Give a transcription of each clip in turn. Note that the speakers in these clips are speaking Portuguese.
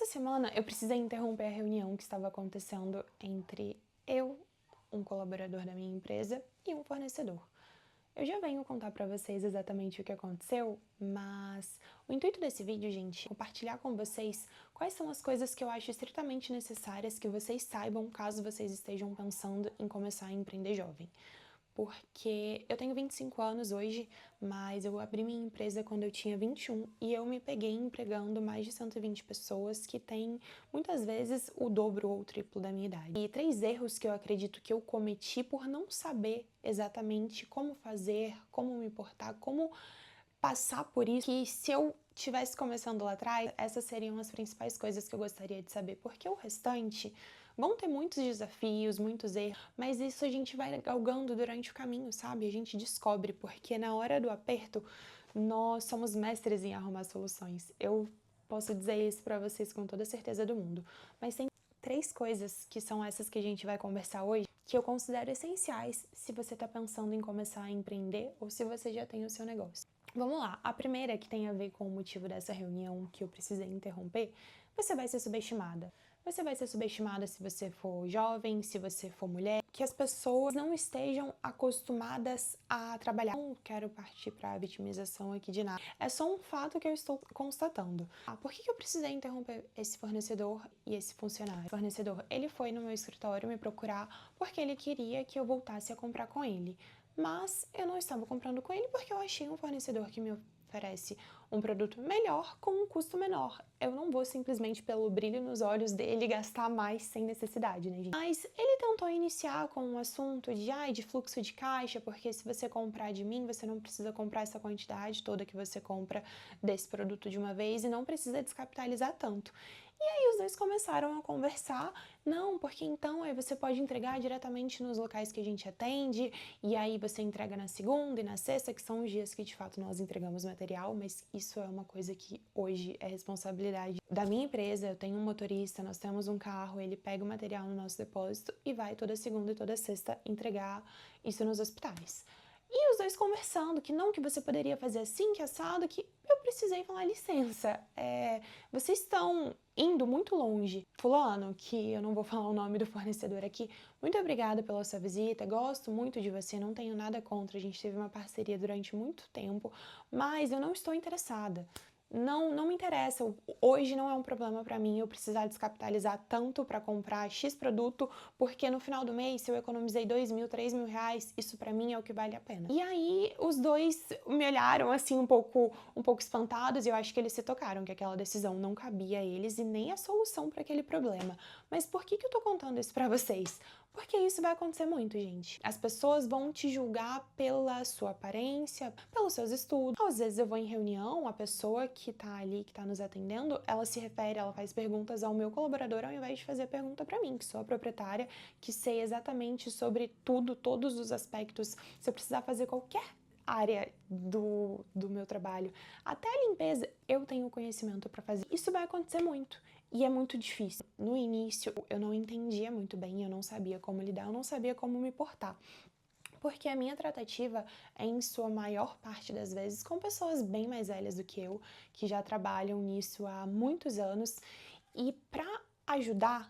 Essa semana eu precisei interromper a reunião que estava acontecendo entre eu, um colaborador da minha empresa, e um fornecedor. Eu já venho contar para vocês exatamente o que aconteceu, mas o intuito desse vídeo, gente, é compartilhar com vocês quais são as coisas que eu acho estritamente necessárias que vocês saibam caso vocês estejam pensando em começar a empreender jovem. Porque eu tenho 25 anos hoje, mas eu abri minha empresa quando eu tinha 21 e eu me peguei empregando mais de 120 pessoas que têm muitas vezes o dobro ou o triplo da minha idade. E 3 erros que eu acredito que eu cometi por não saber exatamente como fazer, como me portar, como passar por isso, que se eu tivesse começando lá atrás, essas seriam as principais coisas que eu gostaria de saber, porque o restante vão ter muitos desafios, muitos erros, mas isso a gente vai galgando durante o caminho, sabe? A gente descobre, porque na hora do aperto, nós somos mestres em arrumar soluções. Eu posso dizer isso pra vocês com toda a certeza do mundo, mas tem 3 coisas que são essas que a gente vai conversar hoje, que eu considero essenciais se você tá pensando em começar a empreender ou se você já tem o seu negócio. Vamos lá, a primeira que tem a ver com o motivo dessa reunião que eu precisei interromper, você vai ser subestimada. Você vai ser subestimada se você for jovem, se você for mulher, que as pessoas não estejam acostumadas a trabalhar. Não quero partir para a vitimização aqui de nada. É só um fato que eu estou constatando. Por que eu precisei interromper esse fornecedor e esse funcionário? O fornecedor, ele foi no meu escritório me procurar porque ele queria que eu voltasse a comprar com ele. Mas eu não estava comprando com ele porque eu achei um fornecedor que me oferece um produto melhor com um custo menor. Eu não vou simplesmente pelo brilho nos olhos dele gastar mais sem necessidade, né, gente? Mas ele tentou iniciar com um assunto de fluxo de caixa, porque se você comprar de mim, você não precisa comprar essa quantidade toda que você compra desse produto de uma vez e não precisa descapitalizar tanto. E aí os dois começaram a conversar, não, porque então aí você pode entregar diretamente nos locais que a gente atende, e aí você entrega na segunda e na sexta, que são os dias que de fato nós entregamos material, mas isso é uma coisa que hoje é responsabilidade da minha empresa. Eu tenho um motorista, nós temos um carro, ele pega o material no nosso depósito e vai toda segunda e toda sexta entregar isso nos hospitais. E os dois conversando, que não, que você poderia fazer assim, que assado, que eu precisei falar, licença, vocês estão indo muito longe. Fulano, que eu não vou falar o nome do fornecedor aqui, muito obrigada pela sua visita, gosto muito de você, não tenho nada contra, a gente teve uma parceria durante muito tempo, mas eu não estou interessada. Não me interessa, hoje não é um problema para mim eu precisar descapitalizar tanto para comprar X produto, porque no final do mês, se eu economizei 2.000, 3.000 reais, isso para mim é o que vale a pena. E aí, os dois me olharam assim um pouco espantados e eu acho que eles se tocaram que aquela decisão não cabia a eles e nem a solução para aquele problema. Mas por que eu tô contando isso para vocês? Porque isso vai acontecer muito, gente. As pessoas vão te julgar pela sua aparência, pelos seus estudos. Às vezes eu vou em reunião, a pessoa que tá ali, que tá nos atendendo, ela se refere, ela faz perguntas ao meu colaborador ao invés de fazer pergunta para mim, que sou a proprietária, que sei exatamente sobre tudo, todos os aspectos. Se eu precisar fazer qualquer área do meu trabalho, até a limpeza, eu tenho conhecimento para fazer. Isso vai acontecer muito. E é muito difícil. No início, eu não entendia muito bem, eu não sabia como lidar, eu não sabia como me portar. Porque a minha tratativa é, em sua maior parte das vezes, com pessoas bem mais velhas do que eu, que já trabalham nisso há muitos anos. E para ajudar,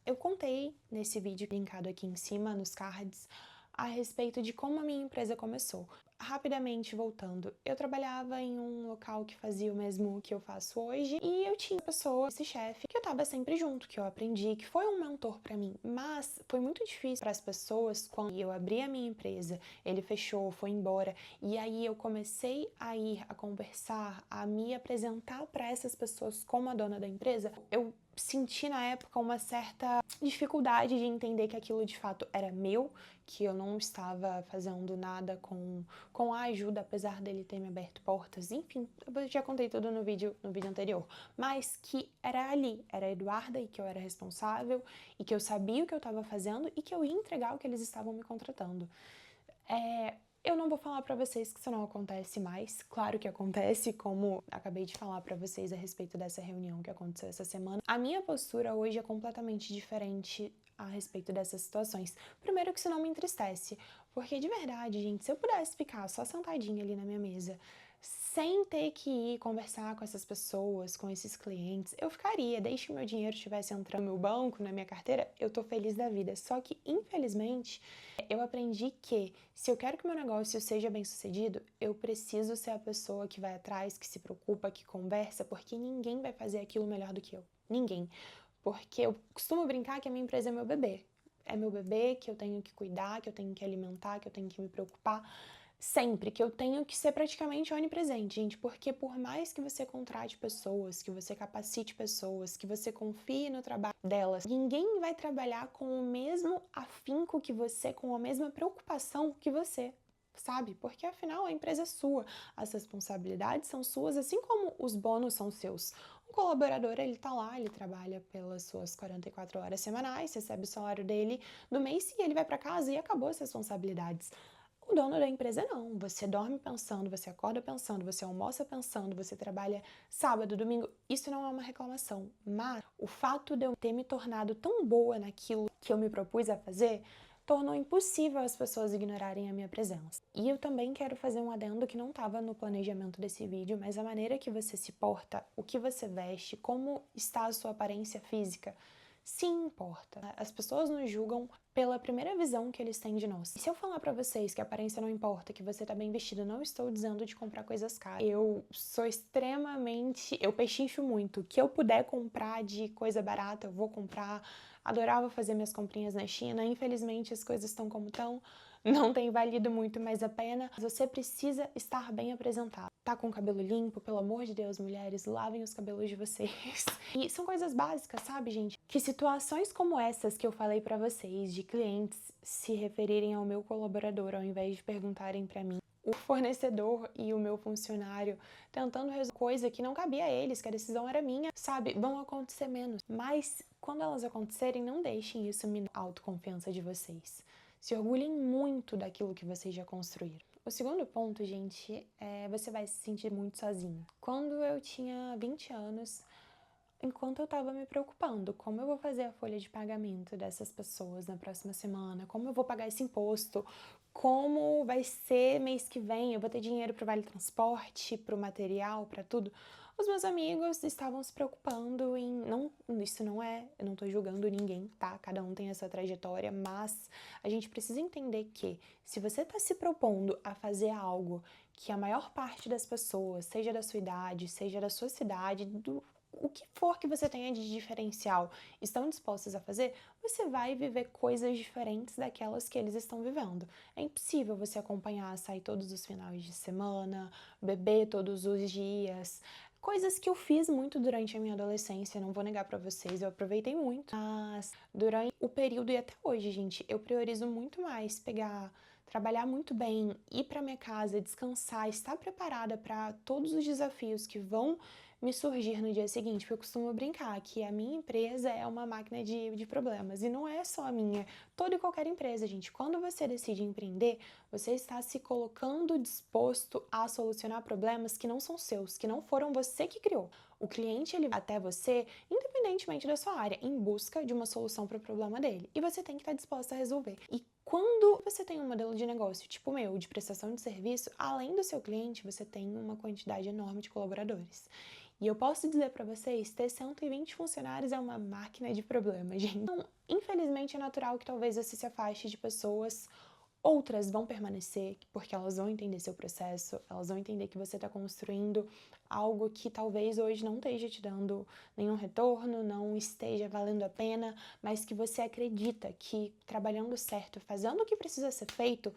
eu contei nesse vídeo linkado aqui em cima, nos cards, a respeito de como a minha empresa começou. Rapidamente voltando, eu trabalhava em um local que fazia o mesmo que eu faço hoje e eu tinha uma pessoa, esse chefe, que eu tava sempre junto, que eu aprendi, que foi um mentor para mim. Mas foi muito difícil para as pessoas quando eu abri a minha empresa, ele fechou, foi embora e aí eu comecei a ir a conversar, a me apresentar para essas pessoas como a dona da empresa. Eu senti na época uma certa dificuldade de entender que aquilo de fato era meu, que eu não estava fazendo nada com a ajuda, apesar dele ter me aberto portas, enfim, eu já contei tudo no vídeo anterior, mas que era ali, era a Eduarda e que eu era responsável e que eu sabia o que eu estava fazendo e que eu ia entregar o que eles estavam me contratando. Eu não vou falar pra vocês que isso não acontece mais, claro que acontece, como acabei de falar pra vocês a respeito dessa reunião que aconteceu essa semana. A minha postura hoje é completamente diferente a respeito dessas situações. Primeiro que isso não me entristece, porque de verdade, gente, se eu pudesse ficar só sentadinha ali na minha mesa, sem ter que ir conversar com essas pessoas, com esses clientes. Eu ficaria, desde que meu dinheiro estivesse entrando no meu banco, na minha carteira, eu tô feliz da vida. Só que, infelizmente, eu aprendi que se eu quero que o meu negócio seja bem sucedido, eu preciso ser a pessoa que vai atrás, que se preocupa, que conversa, porque ninguém vai fazer aquilo melhor do que eu. Ninguém. Porque eu costumo brincar que a minha empresa é meu bebê. É meu bebê que eu tenho que cuidar, que eu tenho que alimentar, que eu tenho que me preocupar sempre, que eu tenho que ser praticamente onipresente, gente, porque por mais que você contrate pessoas, que você capacite pessoas, que você confie no trabalho delas, ninguém vai trabalhar com o mesmo afinco que você, com a mesma preocupação que você. Sabe? Porque afinal a empresa é sua, as responsabilidades são suas, assim como os bônus são seus. O colaborador, ele tá lá, ele trabalha pelas suas 44 horas semanais, recebe o salário dele do mês e ele vai para casa e acabou as responsabilidades. O dono da empresa não. Você dorme pensando, você acorda pensando, você almoça pensando, você trabalha sábado, domingo. Isso não é uma reclamação. Mas o fato de eu ter me tornado tão boa naquilo que eu me propus a fazer tornou impossível as pessoas ignorarem a minha presença. E eu também quero fazer um adendo que não estava no planejamento desse vídeo, mas a maneira que você se porta, o que você veste, como está a sua aparência física, sim importa. As pessoas nos julgam pela primeira visão que eles têm de nós. E se eu falar pra vocês que a aparência não importa, que você tá bem vestido, não estou dizendo de comprar coisas caras. Eu sou extremamente... Eu pechincho muito. O que eu puder comprar de coisa barata, eu vou comprar. Adorava fazer minhas comprinhas na China. Infelizmente, as coisas estão como estão. Não tem valido muito mais a pena. Você precisa estar bem apresentado. Tá com o cabelo limpo? Pelo amor de Deus, mulheres, lavem os cabelos de vocês. E são coisas básicas, sabe, gente? Que situações como essas que eu falei pra vocês, de clientes se referirem ao meu colaborador ao invés de perguntarem pra mim, o fornecedor e o meu funcionário tentando resolver coisa que não cabia a eles, que a decisão era minha, sabe? Vão acontecer menos. Mas quando elas acontecerem, não deixem isso minar a autoconfiança de vocês. Se orgulhem muito daquilo que vocês já construíram. O segundo ponto, gente, é você vai se sentir muito sozinho. Quando eu tinha 20 anos, enquanto eu estava me preocupando, como eu vou fazer a folha de pagamento dessas pessoas na próxima semana, como eu vou pagar esse imposto, como vai ser mês que vem, eu vou ter dinheiro para o vale transporte, para o material, para tudo. Os meus amigos estavam se preocupando em... Não, isso não é... Eu não tô julgando ninguém, tá? Cada um tem a sua trajetória, mas a gente precisa entender que se você tá se propondo a fazer algo que a maior parte das pessoas, seja da sua idade, seja da sua cidade, do o que for que você tenha de diferencial, estão dispostos a fazer, você vai viver coisas diferentes daquelas que eles estão vivendo. É impossível você acompanhar, sair todos os finais de semana, beber todos os dias. Coisas que eu fiz muito durante a minha adolescência, não vou negar pra vocês, eu aproveitei muito. Mas durante o período e até hoje, gente, eu priorizo muito mais trabalhar muito bem, ir para minha casa, descansar, estar preparada para todos os desafios que vão me surgir no dia seguinte, porque eu costumo brincar que a minha empresa é uma máquina de problemas, e não é só a minha, toda e qualquer empresa, gente. Quando você decide empreender, você está se colocando disposto a solucionar problemas que não são seus, que não foram você que criou. O cliente, ele vai até você, independentemente da sua área, em busca de uma solução para o problema dele, e você tem que estar disposta a resolver. E quando você tem um modelo de negócio tipo o meu, de prestação de serviço, além do seu cliente, você tem uma quantidade enorme de colaboradores. E eu posso dizer para vocês, ter 120 funcionários é uma máquina de problemas, gente. Então, infelizmente, é natural que talvez você se afaste de pessoas. Outras vão permanecer, porque elas vão entender seu processo, elas vão entender que você está construindo algo que talvez hoje não esteja te dando nenhum retorno, não esteja valendo a pena, mas que você acredita que trabalhando certo, fazendo o que precisa ser feito,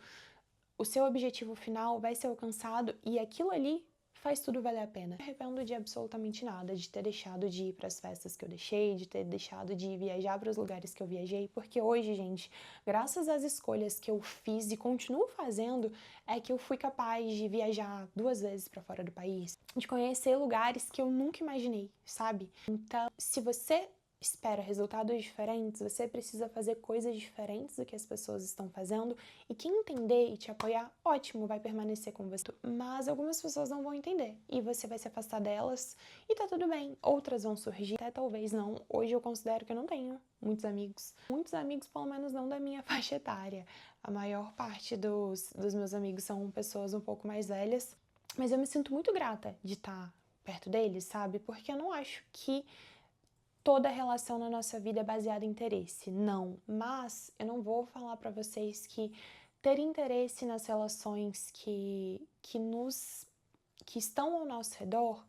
o seu objetivo final vai ser alcançado e aquilo ali faz tudo valer a pena. Não me arrependo de absolutamente nada, de ter deixado de ir para as festas que eu deixei, de ter deixado de viajar para os lugares que eu viajei, porque hoje, gente, graças às escolhas que eu fiz e continuo fazendo, é que eu fui capaz de viajar 2 vezes para fora do país, de conhecer lugares que eu nunca imaginei, sabe? Então, se você espera resultados diferentes, você precisa fazer coisas diferentes do que as pessoas estão fazendo, e quem entender e te apoiar, ótimo, vai permanecer com você. Mas algumas pessoas não vão entender e você vai se afastar delas e tá tudo bem. Outras vão surgir, até talvez não. Hoje eu considero que eu não tenho muitos amigos. Muitos amigos, pelo menos não da minha faixa etária. A maior parte dos meus amigos são pessoas um pouco mais velhas. Mas eu me sinto muito grata de estar perto deles, sabe? Porque eu não acho que toda relação na nossa vida é baseada em interesse, não. Mas eu não vou falar pra vocês que ter interesse nas relações que estão ao nosso redor,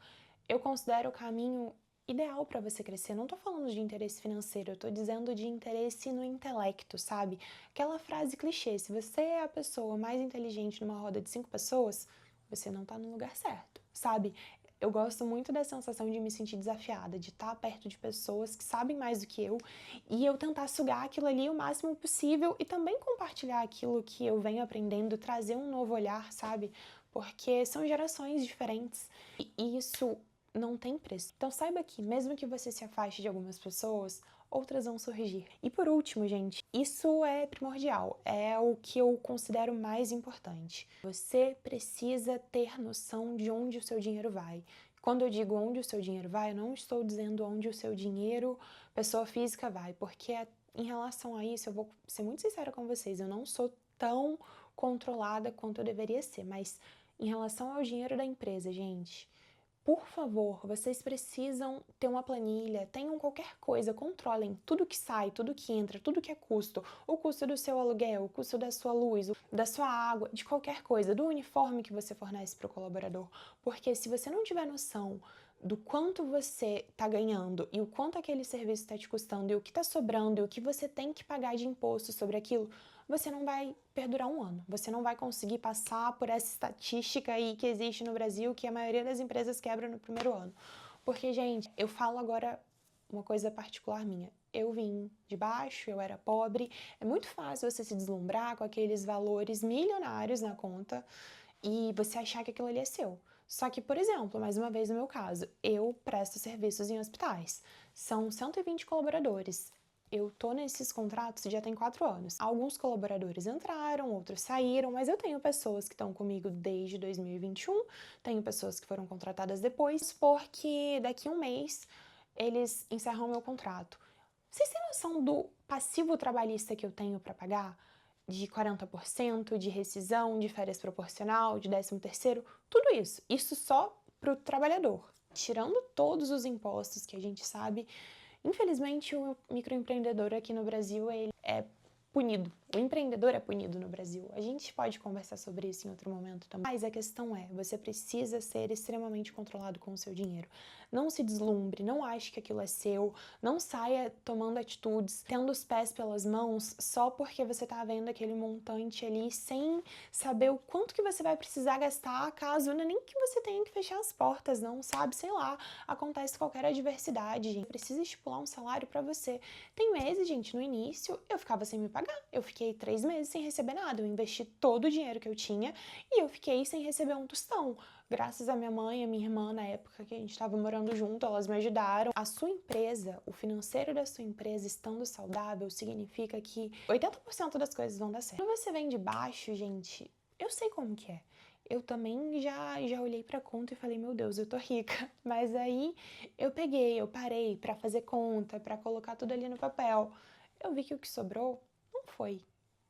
eu considero o caminho ideal para você crescer. Não tô falando de interesse financeiro, eu tô dizendo de interesse no intelecto, sabe? Aquela frase clichê, se você é a pessoa mais inteligente numa roda de 5 pessoas, você não tá no lugar certo, sabe? Eu gosto muito da sensação de me sentir desafiada, de estar perto de pessoas que sabem mais do que eu e eu tentar sugar aquilo ali o máximo possível e também compartilhar aquilo que eu venho aprendendo, trazer um novo olhar, sabe? Porque são gerações diferentes e isso não tem preço. Então saiba que, mesmo que você se afaste de algumas pessoas, outras vão surgir. E por último, gente, isso é primordial, é o que eu considero mais importante. Você precisa ter noção de onde o seu dinheiro vai. Quando eu digo onde o seu dinheiro vai, eu não estou dizendo onde o seu dinheiro, pessoa física, vai, porque em relação a isso, eu vou ser muito sincera com vocês, eu não sou tão controlada quanto eu deveria ser, mas em relação ao dinheiro da empresa, gente, por favor, vocês precisam ter uma planilha, tenham qualquer coisa, controlem tudo que sai, tudo que entra, tudo que é custo, o custo do seu aluguel, o custo da sua luz, da sua água, de qualquer coisa, do uniforme que você fornece para o colaborador. Porque se você não tiver noção do quanto você está ganhando e o quanto aquele serviço está te custando e o que está sobrando e o que você tem que pagar de imposto sobre aquilo, você não vai perdurar um ano. Você não vai conseguir passar por essa estatística aí que existe no Brasil, que a maioria das empresas quebra no primeiro ano. Porque, gente, eu falo agora uma coisa particular minha. Eu vim de baixo, eu era pobre. É muito fácil você se deslumbrar com aqueles valores milionários na conta e você achar que aquilo ali é seu. Só que, por exemplo, mais uma vez no meu caso, eu presto serviços em hospitais. São 120 colaboradores. Eu tô nesses contratos já tem 4 anos. Alguns colaboradores entraram, outros saíram, mas eu tenho pessoas que estão comigo desde 2021, tenho pessoas que foram contratadas depois, porque daqui a um mês eles encerram meu contrato. Vocês têm noção do passivo trabalhista que eu tenho para pagar? De 40%, de rescisão, de férias proporcional, de 13º, tudo isso. Isso só para o trabalhador. Tirando todos os impostos que a gente sabe, infelizmente o microempreendedor aqui no Brasil ele é punido. O empreendedor é punido no Brasil. A gente pode conversar sobre isso em outro momento também. Mas a questão é, você precisa ser extremamente controlado com o seu dinheiro. Não se deslumbre, não ache que aquilo é seu, não saia tomando atitudes, tendo os pés pelas mãos, só porque você tá vendo aquele montante ali, sem saber o quanto que você vai precisar gastar, caso não é nem que você tenha que fechar as portas, não, sabe? Sei lá, acontece qualquer adversidade, gente. Precisa estipular um salário para você. Tem meses, gente, no início eu ficava sem me pagar. Eu fiquei 3 meses sem receber nada. Eu investi todo o dinheiro que eu tinha e eu fiquei sem receber um tostão. Graças à minha mãe e à minha irmã, na época que a gente estava morando junto, elas me ajudaram. A sua empresa, o financeiro da sua empresa estando saudável, significa que 80% das coisas vão dar certo. Quando você vem de baixo, gente, eu sei como que é. Eu também já olhei pra conta e falei, meu Deus, eu tô rica. Mas aí eu parei pra fazer conta, pra colocar tudo ali no papel. Eu vi que o que sobrou não foi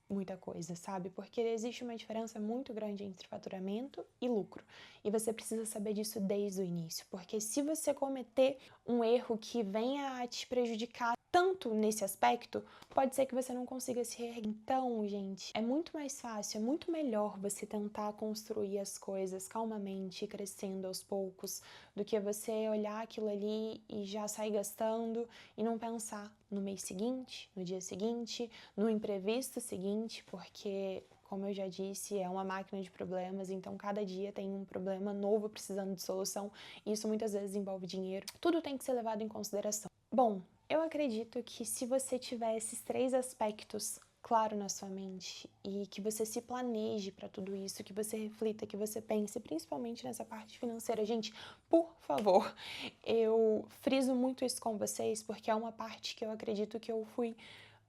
muita coisa, sabe? Porque existe uma diferença muito grande entre faturamento e lucro. E você precisa saber disso desde o início, porque se você cometer um erro que venha a te prejudicar tanto nesse aspecto, pode ser que você não consiga se reerguer. Então, gente, é muito mais fácil, é muito melhor você tentar construir as coisas calmamente, crescendo aos poucos, do que você olhar aquilo ali e já sair gastando e não pensar no mês seguinte, no dia seguinte, no imprevisto seguinte, porque, como eu já disse, é uma máquina de problemas, então cada dia tem um problema novo precisando de solução, e isso muitas vezes envolve dinheiro. Tudo tem que ser levado em consideração. Bom, eu acredito que se você tiver esses 3 aspectos claro na sua mente e que você se planeje para tudo isso, que você reflita, que você pense, principalmente nessa parte financeira. Gente, por favor, eu friso muito isso com vocês porque é uma parte que eu acredito que eu fui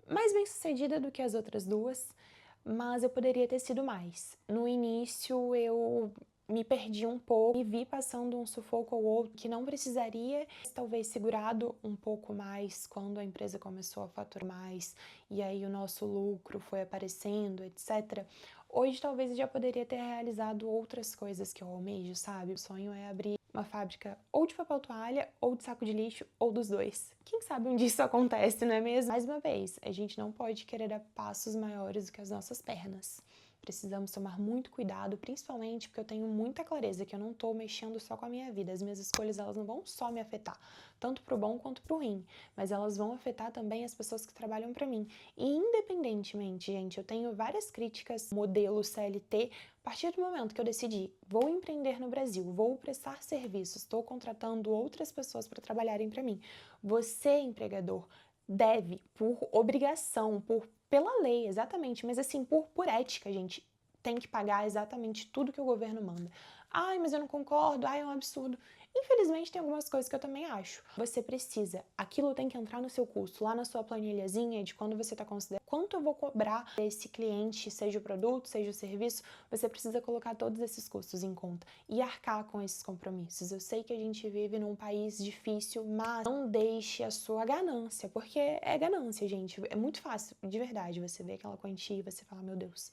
mais bem sucedida do que as outras duas, mas eu poderia ter sido mais. No início eu me perdi um pouco e vi passando um sufoco ou outro que não precisaria, talvez segurado um pouco mais quando a empresa começou a faturar mais e aí o nosso lucro foi aparecendo, etc. Hoje talvez eu já poderia ter realizado outras coisas que eu almejo, sabe? O sonho é abrir uma fábrica ou de papel toalha, ou de saco de lixo, ou dos dois. Quem sabe um dia isso acontece, não é mesmo? Mais uma vez, a gente não pode querer dar passos maiores do que as nossas pernas. Precisamos tomar muito cuidado, principalmente porque eu tenho muita clareza que eu não tô mexendo só com a minha vida. As minhas escolhas, elas não vão só me afetar, tanto pro bom quanto pro ruim, mas elas vão afetar também as pessoas que trabalham para mim. E independentemente, gente, eu tenho várias críticas, modelo CLT, a partir do momento que eu decidi, vou empreender no Brasil, vou prestar serviços, estou contratando outras pessoas para trabalharem para mim. Você, empregador, deve, por obrigação, pela lei, exatamente, mas assim, por ética, gente, tem que pagar exatamente tudo que o governo manda. Ai, mas eu não concordo, ai, é um absurdo. Infelizmente, tem algumas coisas que eu também acho. Você precisa, aquilo tem que entrar no seu custo, lá na sua planilhazinha de quando você está considerando quanto eu vou cobrar desse cliente, seja o produto, seja o serviço, você precisa colocar todos esses custos em conta e arcar com esses compromissos. Eu sei que a gente vive num país difícil, mas não deixe a sua ganância, porque é ganância, gente. É muito fácil, de verdade, você vê aquela quantia e você fala, meu Deus,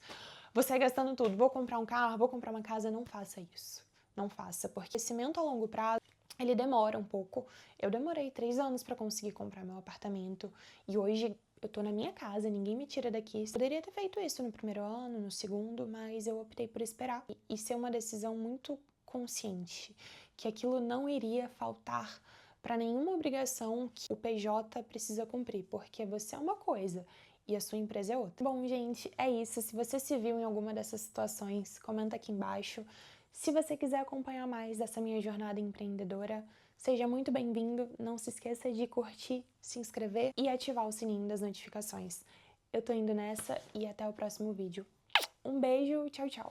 vou sair gastando tudo, vou comprar um carro, vou comprar uma casa, não faça isso. Não faça, porque crescimento a longo prazo, ele demora um pouco. Eu demorei 3 anos para conseguir comprar meu apartamento e hoje eu tô na minha casa, ninguém me tira daqui. Poderia ter feito isso no primeiro ano, no segundo, mas eu optei por esperar e ser uma decisão muito consciente, que aquilo não iria faltar para nenhuma obrigação que o PJ precisa cumprir, porque você é uma coisa e a sua empresa é outra. Bom, gente, é isso. Se você se viu em alguma dessas situações, comenta aqui embaixo. Se você quiser acompanhar mais dessa minha jornada empreendedora, seja muito bem-vindo. Não se esqueça de curtir, se inscrever e ativar o sininho das notificações. Eu tô indo nessa e até o próximo vídeo. Um beijo, tchau, tchau!